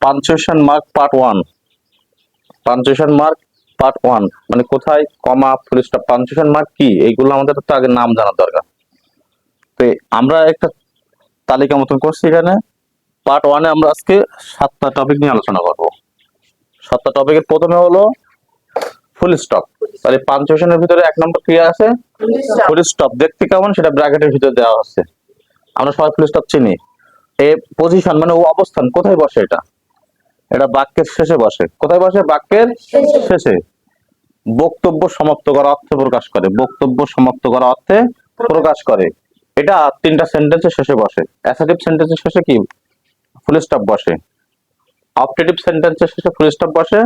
Punctuation mark part one. Punctuation mark part one মানে কোথায় কমা, full stop, punctuation mark কি, এইগুলো আমাদের তো আগে নাম জানা দরকার। তো আমরা একটা তালিকা মতন করছি এখানে। পার্ট ওয়ানে আমরা আজকে 7টা টপিক নিয়ে আলোচনা করব। 7টা টপিকের প্রথমে হলো ফুল স্টপ। তাহলে পাঞ্চুয়েশনের ভিতরে 1 নম্বর কি আছে? Full stop. দেখতে কেমন সেটা ব্র্যাকেটের ভিতরে দেওয়া আছে। আমরা সবাই ফুল স্টপ চিনি। এ পজিশন মানে ও অবস্থান, কোথায় বসে এটা? এটা বাক্যের শেষে বসে। কোথায় বসে? বাক্যের শেষে। বক্তব্য সমাপ্ত করা অর্থে প্রকাশ করে। বক্তব্য সমাপ্ত করা অর্থে প্রকাশ করে। এটা 3টা সেন্টেন্সের শেষে বসে। অ্যাসার্টিভ সেন্টেন্সের শেষে কি ফুল স্টপ বসে, অবজেক্টিভ সেন্টেন্সের শেষে ফুল স্টপ বসে,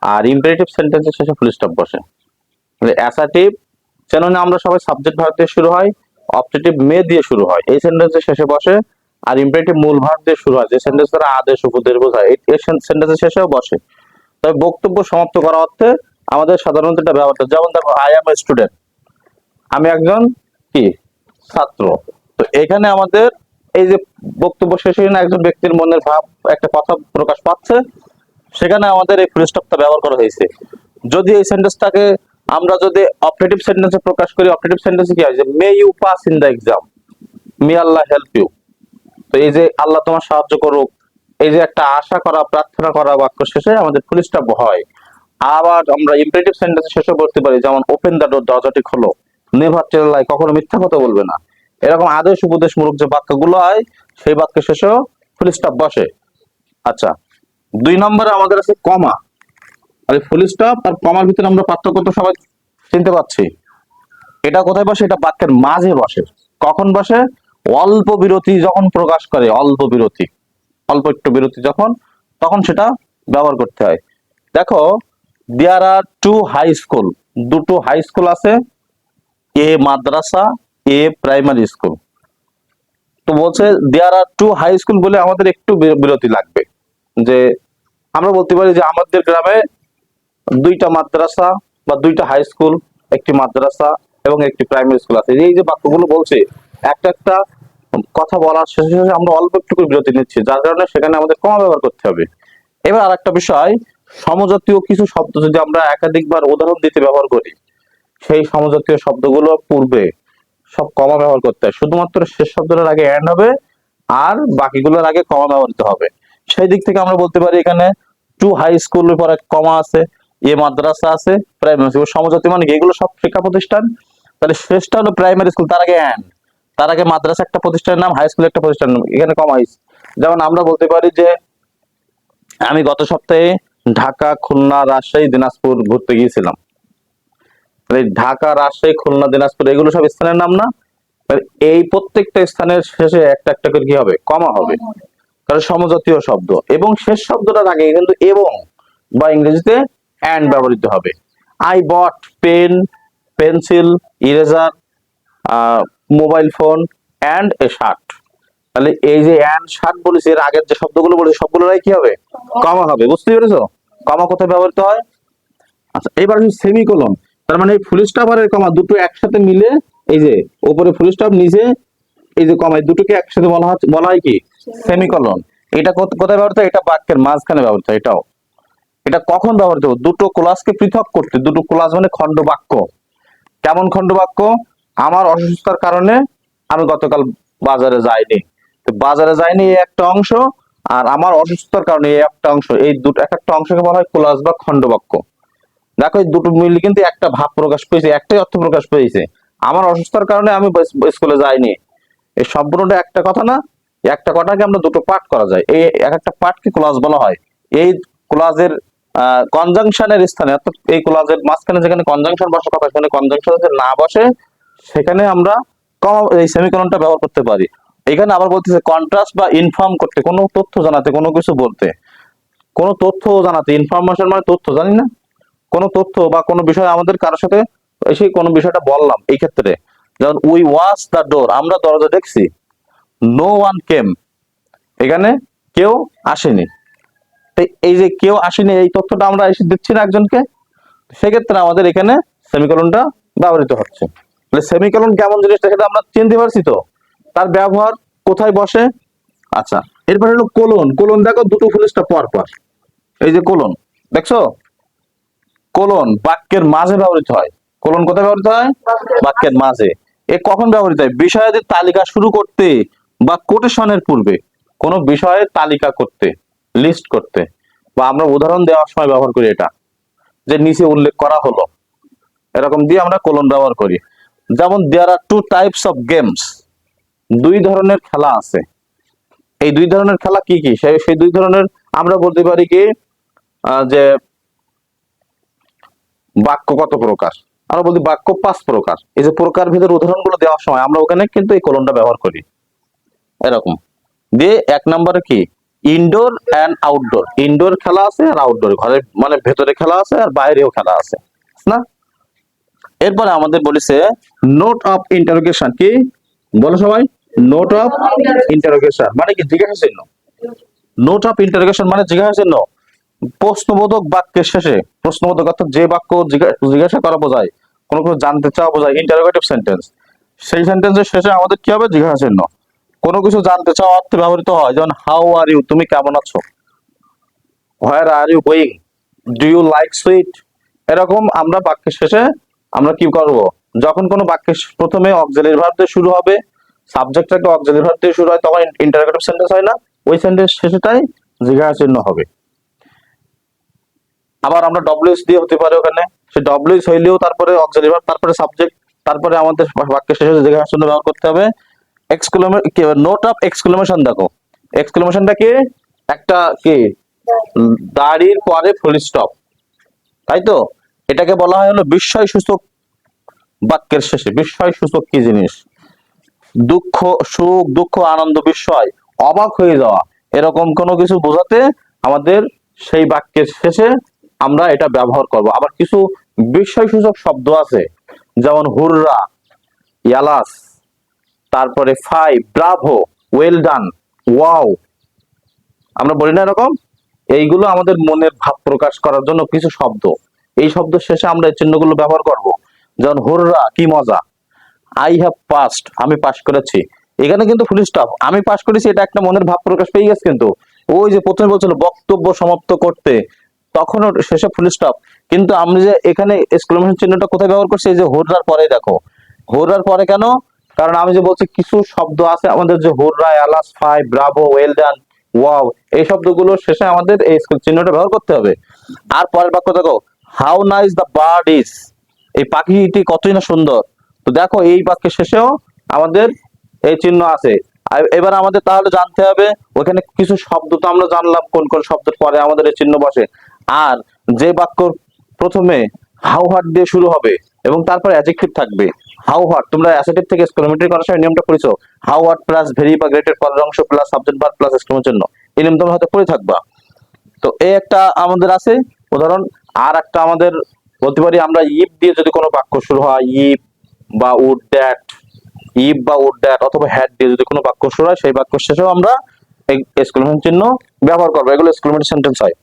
আর ইম্পারেটিভ সেন্টেন্সের শেষে ফুল স্টপ বসে। অ্যাসার্টিভ যেন না আমরা সবাই সাবজেক্ট ভার্ব দিয়ে শুরু হয়, অবজেক্টিভ মে দিয়ে শুরু হয়, এই সেন্টেন্সের শেষে বসে। আর ইম্পারেটিভ মূল ভার্ব দিয়ে শুরু হয়, যে সেন্টেন্স দ্বারা আদেশ উপদেশ বোঝায়, এই সেন্টেন্সের শেষেও বসে। তবে বক্তব্য সমাপ্ত করা অর্থে আমাদের সাধারণত এটা ব্যবহার হয়। যেমন দেখো, আই এম এ স্টুডেন্ট, আমি একজন কি ছাত্র। তো এখানে আমাদের এই যে বক্তব্য শেষে না একজন ব্যক্তির মনের ভাব, একটা কথা প্রকাশ পাচ্ছে, সেখানে আমাদের এই ফুল স্টপটা ব্যবহার করা হয়েছে। যদি এই সেন্টেন্সটাকে আমরা যদি অবজেক্টিভ সেন্টেন্সে প্রকাশ করি, অবজেক্টিভ সেন্টেন্সে কি হয় যে may you pass in the exam, may Allah help you. তো এই যে আল্লাহ তোমার সাহায্য করুক, এই যে একটা আশা করা, প্রার্থনা করা বাক্য শেষে আমাদের ফুল স্টপ হয়। আবার আমরা ইম্পারেটিভ সেন্টেন্স শেষে বলতে পারি, যেমন ওপেন দ্য ডোর, দরজাটি খোলো, নেভার টেল লাই, কখনো মিথ্যা কথা বলবে না। এরকম আদেশ উপদেশমূলক যে বাক্যগুলো হয়, সেই বাক্যের শেষেও ফুল স্টপ বসে। আচ্ছা, 2 নম্বরে আমাদের আছে কমা। আর ফুল স্টপ আর কমার ভিতরে আমরা পার্থক্য তো সবাই চিনতে পারছি। এটা কোথায় বসে? এটা বাক্যের মাঝে বসে। কখন বসে? অল্প বিরতি যখন প্রকাশ করে, অল্প বিরতি, অল্প একটু বিরতি যখন, তখন সেটা ব্যবহার করতে হয়। দেখো, দেয়ার আর 2 হাই স্কুল, দুটো হাই স্কুল আছে, এ মাদ্রাসা, এ প্রাইমারি স্কুল। তো বলছে দেয়ার আর 2 হাই স্কুল বলে আমাদের একটু বিরতি লাগবে। যে আমরা বলতে পারি যে আমাদের গ্রামে 2টা মাদ্রাসা বা 2টা হাই স্কুল, একটি মাদ্রাসা এবং একটি প্রাইমারি স্কুল আছে। এই যে বাক্যগুলো বলছে, একটা একটা কথা বলার শেষে শেষে আমরা অল্প একটু করে বিরতি নিচ্ছি, যার কারণে সেখানে আমাদের কমা ব্যবহার করতে হবে। এবার আর একটা বিষয়, সমজাতীয় কিছু শব্দ যদি আমরা একাধিকবার উদাহরণ দিতে ব্যবহার করি, সেই সমজাতীয় শব্দগুলো পূর্বে সব কমা ব্যবহার করতে হয়। শুধুমাত্র শেষ শব্দটার আগে এন্ড হবে, আর বাকিগুলোর আগে কমা ব্যবহৃত হবে। সেই দিক থেকে আমরা বলতে পারি এখানে 2 হাই স্কুলের পরে কমা আছে, এ মাদ্রাসা আছে, প্রাইমারি স্কুল। সমজাতি মানে এগুলো সব শিক্ষা প্রতিষ্ঠান। তাহলে শেষটা হলো প্রাইমারি স্কুল, তার আগে এন্ড, তার আগে মাদ্রাসা একটা প্রতিষ্ঠানের নাম, হাই স্কুল একটা প্রতিষ্ঠানের নাম, এখানে কমা আছে। যেমন আমরা বলতে পারি যে আমি গত সপ্তাহে ঢাকা, খুলনা, রাজশাহী, দিনাজপুর ঘুরতে গিয়েছিলাম। ঢাকা, রাজশাহী, খুলনা, দিনাজপুর এগুলো সব স্থানের নাম না? এই প্রত্যেকটা স্থানের শেষে একটা একটা করে কি হবে? কমা হবে, কারণ সমজাতীয় শব্দ। এবং শেষ শব্দটার আগে কিন্তু এবং বা ইংরেজিতে এন্ড ব্যবহৃত হবে। I bought pen, pencil, eraser, mobile phone and a shirt. তাহলে এই যে এন্ড শার্ট বলেছি, এর আগের যে শব্দগুলো বলেছি সবগুলোর কি হবে? কমা হবে। বুঝতে পেরেছো কমা কোথায় ব্যবহৃত হয়? আচ্ছা, এবার সেমিকোলন। তার মানে এই ফুল স্টপ আর কমা দুটো একসাথে মিলে, এই যে উপরে ফুল স্টপ, নিচে এই যে কমা, দুটোকে একসাথে বলা হয় কি? সেমিকোলন। এটা কোথায় ব্যবহৃত হয়? এটা বাক্যের মাঝখানে ব্যবহৃত হয়। এটাও, এটা কখন ব্যবহৃত হবে? দুটো ক্লাসকে পৃথক করতে। দুটো ক্লাস মানে খণ্ড বাক্য। কেমন খণ্ড বাক্য? আমার অসুস্থতার কারণে আমি গতকাল বাজারে যাইনি। বাজারে যাইনি এই একটা অংশ, আর আমার অসুস্থতার কারণে এই একটা অংশ, এই দুটো এক একটা অংশকে বলা হয় ক্লাস বা খণ্ড বাক্য। দেখো, এই দুটো মিলে কিন্তু একটা ভাব প্রকাশ পেয়েছে, একটাই অর্থ প্রকাশ পেয়েছে। আমার অসুস্থতার কারণে আমি স্কুলে যাইনি, এই সম্পূর্ণটা একটা কথা না? একটা কথাকে আমরা দুটো পার্ট করা যায়, এই এক একটা পার্টকে ক্লজ বলা হয়। এই ক্লজের কনজাংশনের স্থানে, অর্থাৎ এই ক্লজের মাঝখানে যেখানে কনজাংশন বসার কথা, সেখানে কনজাংশন যদি না বসে, সেখানে আমরা এই সেমিকোলনটা ব্যবহার করতে পারি। এখানে আবার বলতেছে কন্ট্রাস্ট বা ইনফর্ম করতে, কোনো তথ্য জানাতে, কোনো কিছু বলতে, কোনো তথ্য জানাতে। ইনফরমেশন মানে তথ্য, জানি না? কোনো তথ্য বা কোনো বিষয় আমাদের কারোর সাথে এসে কোনো বিষয়টা বললাম, এই ক্ষেত্রে যেমন উই ওয়াচ দ্য ডোর, আমরা দরজা দেখছি। নো ওয়ান কেম, এখানে কেউ আসেনি। এই যে কেউ আসেনি, এই তথ্যটা আমরা এসে দিচ্ছি না একজনকে, সেক্ষেত্রে আমাদের এখানে সেমিকোলনটা ব্যবহৃত হচ্ছে। সেমিকোলন কেমন জিনিসটা সেটা আমরা চিনতে পারছি তো, তার ব্যবহার কোথায় বসে। আচ্ছা, এরপর হলো কোলন। কোলন দেখো দুটো ফুল স্টপ পর পর, এই যে কোলন দেখছো, কোলন বাক্যের মাঝে ব্যবহৃত হয়। কোলন কোথায় ব্যবহৃত হয়? বাক্যের মাঝে। এ কখন ব্যবহৃত হয়? বিষয়াদির তালিকা শুরু করতে বা কোটেশনের পূর্বে কোন বিষয়ের তালিকা করতে, লিস্ট করতে, বা আমরা উদাহরণ দেওয়ার সময় ব্যবহার করি এটা, যে নিচে উল্লেখ করা হলো, এরকম দিয়ে আমরা কোলন ব্যবহার করি। যেমন দেয়ার আর টু টাইপস অফ গেমস, দুই ধরনের খেলা আছে। এই দুই ধরনের খেলা কি কি? সেই দুই ধরনের আমরা বলতে পারি কি, যে বাক্য কত প্রকার, আমরা বলতে বাক্য 5 প্রকার। এই যে প্রকার ভেদের উদাহরণগুলো দেওয়ার সময় আমরা ওখানে কিন্তু এই কোলনটা ব্যবহার করি এরকম দিয়ে। 1 নম্বরে কি, ইনডোর এন্ড আউটডোর। ইনডোর খেলা আছে আর আউটডোর, ঘরে মানে ভেতরে খেলা আছে আর বাইরেও খেলা আছে না। এরপরে আমাদের বলেছে নোট অফ ইন্টারোগেশন। কি বলো সবাই? নোট অফ ইন্টারোগেশন মানে কি? জিজ্ঞাসা চিহ্ন। নোট অফ ইন্টারোগেশন মানে জিজ্ঞাসা চিহ্ন। প্রশ্নবোধক বাক্যের শেষে, প্রশ্নবোধক অর্থাৎ যে বাক্য জিজ্ঞাসা করা বোঝায়, কোনো কিছু জানতে চাওয়া বোঝায়, ইন্টারোগেটিভ সেন্টেন্স, সেই সেন্টেন্সের শেষে আমাদের কি হবে? জিজ্ঞাসা চিহ্ন। কোনো কিছু জানতে চাওয়া অর্থে ব্যবহৃত হয়, যেমন হাউ আর ইউ, তুমি কেমন আছো? Where are you going, do you like sweet? এরকম আমরা বাক্যের শেষে আমরা কি করব? যখন কোনো বাক্যের প্রথমে অক্সিলারি ভার্ব দিয়ে শুরু হবে, সাবজেক্টটাকে অক্সিলারি ভার্ব দিয়ে শুরু হয়, তখন ইন্টারোগেটিভ সেন্টেন্স হয় না, ওই সেন্টেন্স শেষেটাই জিজ্ঞাসা চিহ্ন হবে। আবার আমরা ডব্লিউএস দিয়ে হতে পারে ওখানে, সে ডব্লিউএস হইলেও তারপরে অক্সিলারি ভার্ব, তারপরে সাবজেক্ট, তারপরে আমাদের বাক্যের শেষে জিজ্ঞাসা চিহ্ন ব্যবহার করতে হবে। নোট অফ এক্সক্লেমেশন দেখো, এক্সক্লেমেশনটা কি? একটা কি, দাড়ির পরে ফুল স্টপ, তাই তো? এটাকে বলা হয় হলো বিস্ময় সূচক। বাক্যের শেষে বিস্ময় সূচক কি জিনিস? দুঃখ, সুখ, দুঃখ, আনন্দ, বিস্ময়, অবাক হয়ে যাওয়া, এরকম কোনো কিছু বোঝাতে আমাদের সেই বাক্যের শেষে আমরা এটা ব্যবহার করব। আবার কিছু বিস্ময় সূচক শব্দ আছে, যেমন হুররা, ইয়ালাস, তারপরে fie, bravo, well done, wow, আমরা বলি না এরকম? এইগুলো আমাদের মনের ভাব প্রকাশ করার জন্য কিছু শব্দ। এই শব্দ শেষে আমরা এই চিহ্নগুলো ব্যবহার করব। যেমন হুররা, কি মজা, আই হ্যাভ পাসড, আমি পাস করেছি। এখানে কিন্তু ফুল স্টপ, আমি পাস করেছি, এটা একটা মনের ভাব প্রকাশ পেয়ে গেছে। কিন্তু ওই যে প্রথমে বলছিল বক্তব্য সমাপ্ত করতে, তখন শেষে ফুল স্টপ। কিন্তু আমি যে এখানে এক্সক্লেমেশন চিহ্নটা কোথায় ব্যবহার করছি? এই যে হুররার পরে দেখো, হুররার পরে কেন? কারণ আমি যে বলছি কিছু শব্দ আছে আমাদের, যে hurrah, alas, fie, bravo, well done, wow, এই শব্দগুলোর শেষে আমাদের এই চিহ্নটা ব্যবহার করতে হবে। আর পরের বাক্য দেখো, how nice the bird is, এই পাখিটি কতই না সুন্দর। তো দেখো এই বাক্যের শেষেও আমাদের এই চিহ্ন আছে। এবার আমাদের তাহলে জানতে হবে, ওখানে কিছু শব্দ তো আমরা জানলাম কোন কোন শব্দের পরে আমাদের এই চিহ্ন বসে। আর যে বাক্য প্রথমে হাউ হোয়াট দিয়ে শুরু হবে এবং তারপরে অ্যাডজেক্টিভ থাকবে, হাউ হোয়াট, তোমরা অ্যাসেটিভ থেকে এক্সক্লেমেটরি করার সময় নিয়মটা পড়েছো, হাউ হোয়াট প্লাস ভেরি বা গ্রেটের পরের অংশ plus subject verb plus exclamation চিহ্ন, এই নিয়ম তোমরা হয়তো পড়ে থাকবা। তো এই একটা আমাদের আছে উদাহরণ। আর একটা আমাদের বলতে পারি আমরা, ইফ দিয়ে যদি কোনো বাক্য শুরু হয়, ইফ বা উড দ্যাট, ইফ বা উড দ্যাট, অথবা হ্যাড দিয়ে যদি কোনো বাক্য শুরু হয়, সেই বাক্য শেষেও আমরা এক্সক্লেমেশন চিহ্ন ব্যবহার করবো। এগুলো এক্সক্লেমেটরি সেন্টেন্স হয়।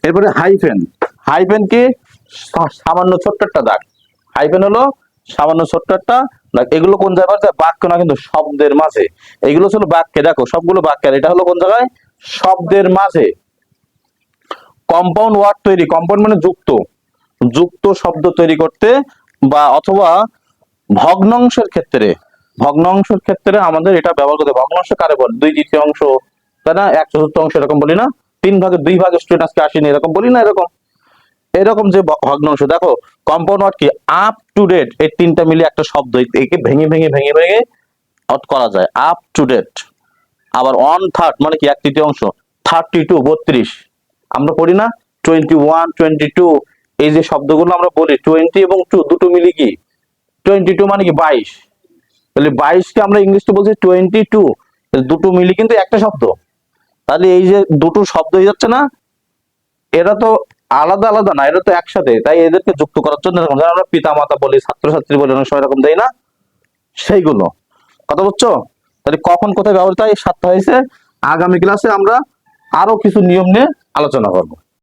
এরপরে হাইফেন। হাইফেন কি? সামান্য ছোট্ট একটা দাগ। হাইফেন হলো সামান্য ছোট্ট একটা দাগ। এগুলো কোন জায়গায়? বাক্য না কিন্তু শব্দের মাঝে। এগুলো ছিল বাক্যে, দেখো সবগুলো বাক্যের, এটা হলো কোন জায়গায়? শব্দের মাঝে। কম্পাউন্ড ওয়ার্ড তৈরি, কম্পাউন্ড মানে যুক্ত, যুক্ত শব্দ তৈরি করতে, বা অথবা ভগ্নাংশের ক্ষেত্রে, ভগ্নাংশের ক্ষেত্রে আমাদের এটা ব্যবহার করতে। ভগ্নাংশ কারে বলে? 2/3 তাই না, 1/4 এরকম বলি না, 3/2 স্টুডেন্ট আজকে আসেনি এরকম বলি না, এরকম এরকম যে ভগ্নাংশ। দেখো কম্পাউন্ড ওয়ার্ড কি? আপ টু ডেট, এই তিনটা মিলে একটা শব্দ, একে ভেঙে ভেঙে ভেঙে ভেঙে অর্থ করা যায়, আপ টু ডেট। আবার 1/3 মানে কি? 1/3, 32 32, আমরা পড়ি না 21 22, এই যে শব্দগুলো আমরা বলি 20 এবং 2 দুটো মিলি কি 22 মানে কি 22, তাহলে 22 কে আমরা ইংলিশে বলছি 22, দুটো মিলি কিন্তু একটা শব্দ। তাহলে এই যে দুটো শব্দ হয়ে যাচ্ছে না, এরা তো আলাদা আলাদা না, এরা তো একসাথে, তাই এদেরকে যুক্ত করার জন্য এরকম, যারা আমরা পিতা মাতা বলি, ছাত্রছাত্রী বলি, অনেক সময় এরকম দেয় না, সেইগুলো। কথা বুঝছো? তাহলে কখন কোথায় ব্যবহৃত হয়, এই 7টা হয়েছে। আগামী ক্লাসে আমরা আরো কিছু নিয়ম নিয়ে আলোচনা করবো।